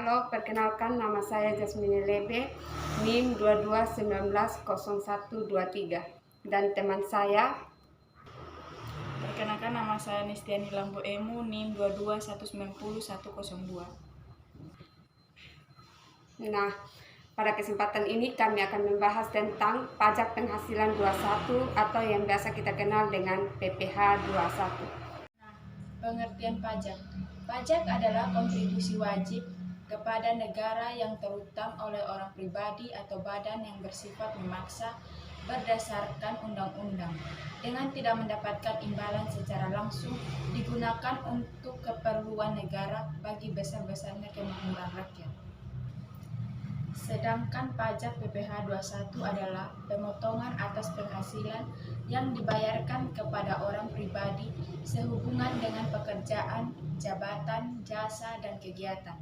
Halo, perkenalkan nama saya Jasmine Lebe, NIM 22190123, dan teman saya. Perkenalkan nama saya Nistiani Lambo Emu, NIM 22190102. Nah, pada kesempatan ini kami akan membahas tentang pajak penghasilan 21 atau yang biasa kita kenal dengan PPh 21. Pengertian pajak. Pajak adalah kontribusi wajib kepada negara yang terutang oleh orang pribadi atau badan yang bersifat memaksa berdasarkan undang-undang dengan tidak mendapatkan imbalan secara langsung, digunakan untuk keperluan negara bagi besar-besarnya kemakmuran rakyat. Sedangkan pajak PPh 21 adalah pemotongan atas penghasilan yang dibayarkan kepada orang pribadi sehubungan dengan pekerjaan, jabatan, jasa, dan kegiatan.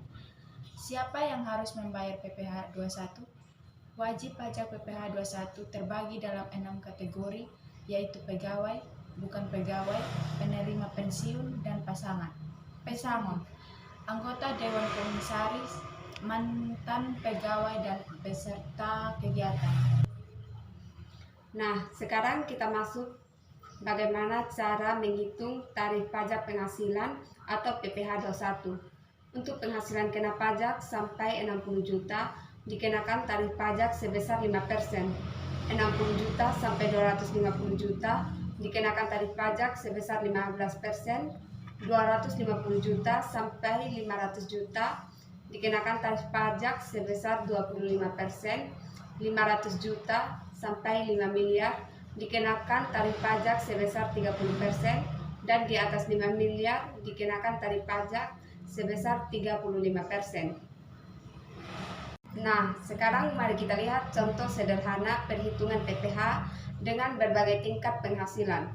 Siapa yang harus membayar PPh 21? Wajib pajak PPh 21 terbagi dalam 6 kategori, yaitu pegawai, bukan pegawai, penerima pensiun, dan pesangon, anggota Dewan Komisaris, mantan pegawai, dan peserta kegiatan. Nah, sekarang kita masuk bagaimana cara menghitung tarif pajak penghasilan atau PPh 21. Untuk penghasilan kena pajak sampai 60 juta dikenakan tarif pajak sebesar 5%. 60 juta sampai 250 juta dikenakan tarif pajak sebesar 15%. 250 juta sampai 500 juta dikenakan tarif pajak sebesar 25%. 500 juta sampai 5 miliar dikenakan tarif pajak sebesar 30%, dan di atas 5 miliar dikenakan tarif pajak sebesar 35%. Nah, sekarang mari kita lihat contoh sederhana perhitungan PPh dengan berbagai tingkat penghasilan.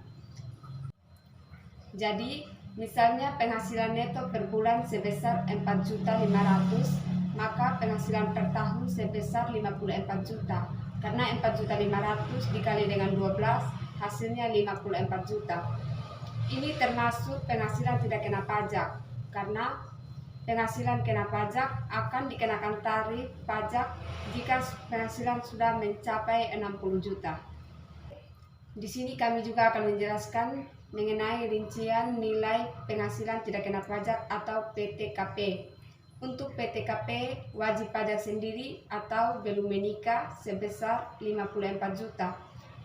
Jadi, misalnya penghasilan neto per bulan sebesar 4.500.000, maka penghasilan per tahun sebesar 54 juta. Karena 4.500.000 dikali dengan 12 hasilnya 54 juta. Ini termasuk penghasilan tidak kena pajak, karena penghasilan kena pajak akan dikenakan tarif pajak jika penghasilan sudah mencapai 60 juta. Di sini kami juga akan menjelaskan mengenai rincian nilai penghasilan tidak kena pajak atau PTKP. Untuk PTKP wajib pajak sendiri atau belum menikah sebesar 54 juta.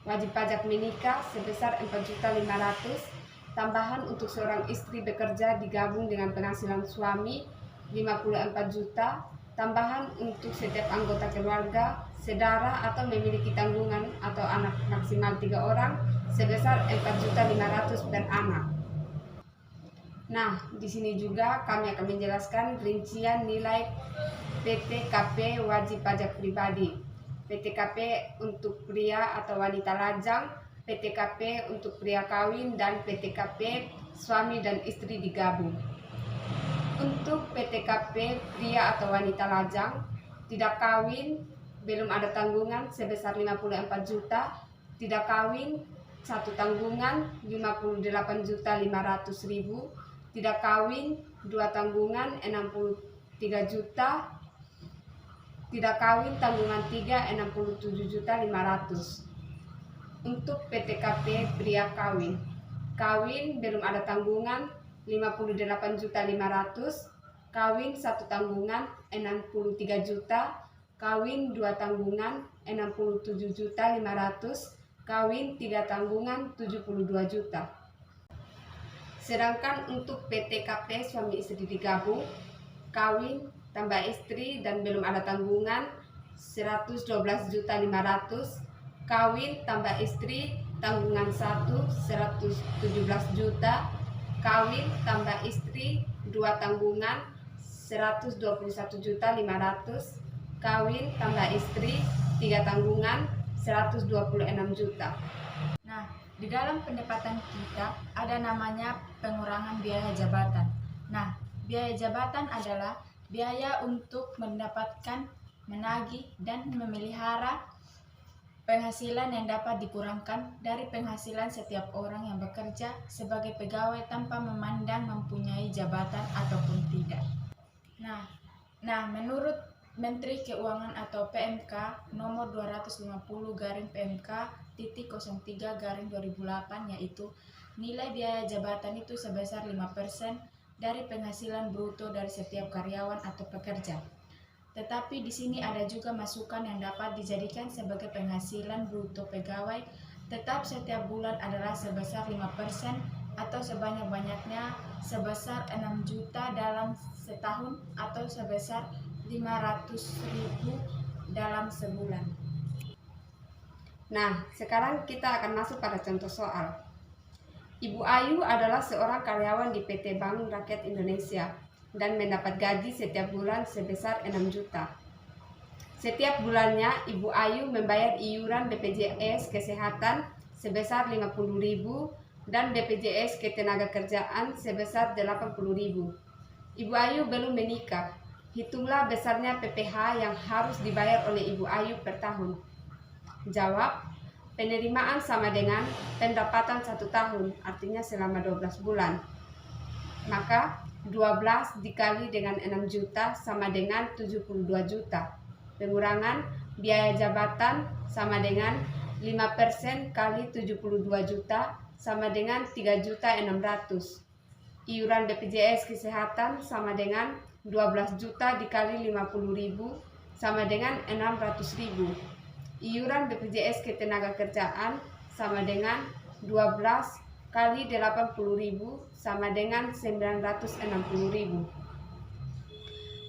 Wajib pajak menikah sebesar 4.500.000. Tambahan untuk seorang istri bekerja digabung dengan penghasilan suami 54 juta. Tambahan untuk setiap anggota keluarga, saudara atau memiliki tanggungan atau anak maksimal 3 orang sebesar 4.500.000 per anak. Nah, di sini juga kami akan menjelaskan rincian nilai PTKP wajib pajak pribadi. PTKP untuk pria atau wanita lajang, PTKP untuk pria kawin, dan PTKP suami dan istri digabung. Untuk PTKP pria atau wanita lajang, tidak kawin, belum ada tanggungan sebesar 54 juta, tidak kawin, satu tanggungan 58.500.000, tidak kawin, 2 tanggungan 63 juta, tidak kawin tanggungan 3 67.500.000. Untuk PTKP pria kawin, kawin belum ada tanggungan 58.500.000, kawin 1 tanggungan 63 juta, kawin 2 tanggungan 67.500.000, kawin 3 tanggungan 72 juta. Sedangkan untuk PTKP suami istri digabung, kawin tambah istri dan belum ada tanggungan 112.500.000, kawin tambah istri tanggungan 117 juta, kawin tambah istri 2 tanggungan 121.500.000, kawin tambah istri 3 tanggungan 126 juta. Nah, di dalam pendapatan kita ada namanya pengurangan biaya jabatan. Nah, biaya jabatan adalah biaya untuk mendapatkan, menagih, dan memelihara penghasilan yang dapat dikurangkan dari penghasilan setiap orang yang bekerja sebagai pegawai tanpa memandang mempunyai jabatan ataupun tidak. Nah, Nah, menurut Menteri Keuangan atau PMK nomor 250-PMK.03-2008 yaitu nilai biaya jabatan itu sebesar 5% dari penghasilan bruto dari setiap karyawan atau pekerja. Tetapi di sini ada juga masukan yang dapat dijadikan sebagai penghasilan bruto pegawai tetap setiap bulan adalah sebesar 5% atau sebanyak-banyaknya sebesar 6 juta dalam setahun atau sebesar 500.000 dalam sebulan. Nah, sekarang kita akan masuk pada contoh soal. Ibu Ayu adalah seorang karyawan di PT Bank Rakyat Indonesia dan mendapat gaji setiap bulan sebesar 6 juta. Setiap bulannya, Ibu Ayu membayar iuran BPJS Kesehatan sebesar 50.000 dan BPJS Ketenagakerjaan sebesar 80.000. Ibu Ayu belum menikah. Hitunglah besarnya PPh yang harus dibayar oleh Ibu Ayu per tahun. Jawab, penerimaan sama dengan pendapatan 1 tahun, artinya selama 12 bulan. Maka 12 dikali dengan 6 juta sama dengan 72 juta. Pengurangan biaya jabatan sama dengan 5% kali 72 juta sama dengan 3.600.000. Iuran BPJS Kesehatan sama dengan 12 juta dikali 50.000 sama dengan 600.000. Iuran BPJS Ketenagakerjaan sama dengan 12 kali 80.000 sama dengan 960.000.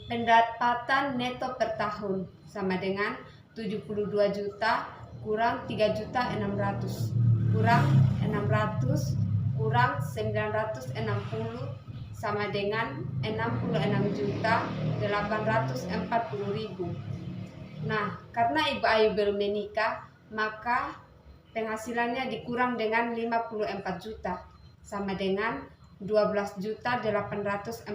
Pendapatan neto per tahun sama dengan 72 juta kurang 3.600.000 kurang 600 kurang 960 sama dengan 66.840.000. Nah, karena Ibu Ayu belum menikah, maka penghasilannya dikurang dengan 54 juta sama dengan 12.840.000.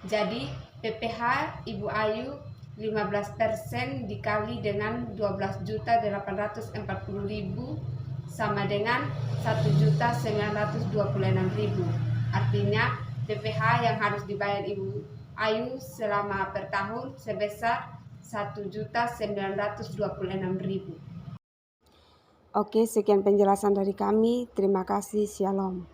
Jadi PPh Ibu Ayu 15% dikali dengan 12.840.000 sama dengan 1.926.000. Artinya PPh yang harus dibayar Ibu Ayu selama per tahun sebesar 1.926.000. Oke, sekian penjelasan dari kami. Terima kasih. Shalom.